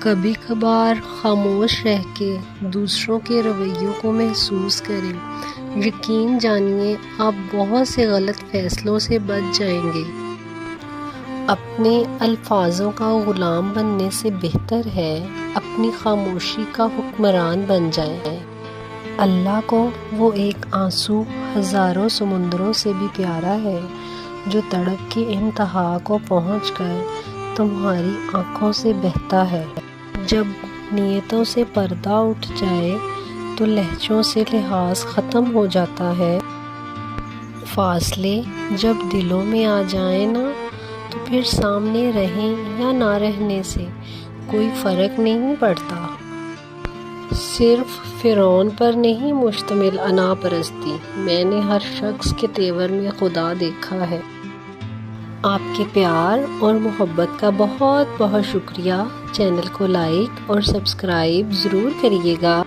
کبھی کبھار خاموش رہ کے دوسروں کے رویوں کو محسوس کریں۔ یقین جانیے آپ بہت سے غلط فیصلوں سے بچ جائیں گے۔ اپنے الفاظوں کا غلام بننے سے بہتر ہے اپنی خاموشی کا حکمران بن جائیں۔ اللہ کو وہ ایک آنسو ہزاروں سمندروں سے بھی پیارا ہے جو تڑپ کی انتہا کو پہنچ کر تمہاری آنکھوں سے بہتا ہے۔ جب نیتوں سے پردہ اٹھ جائے تو لہجوں سے لحاظ ختم ہو جاتا ہے۔ فاصلے جب دلوں میں آ جائیں نا تو پھر سامنے رہیں یا نہ رہنے سے کوئی فرق نہیں پڑتا۔ صرف فرعون پر نہیں مشتمل انا پرستی، میں نے ہر شخص کے تیور میں خدا دیکھا ہے۔ آپ کے پیار اور محبت کا بہت بہت شکریہ۔ چینل کو لائک اور سبسکرائب ضرور کریے گا۔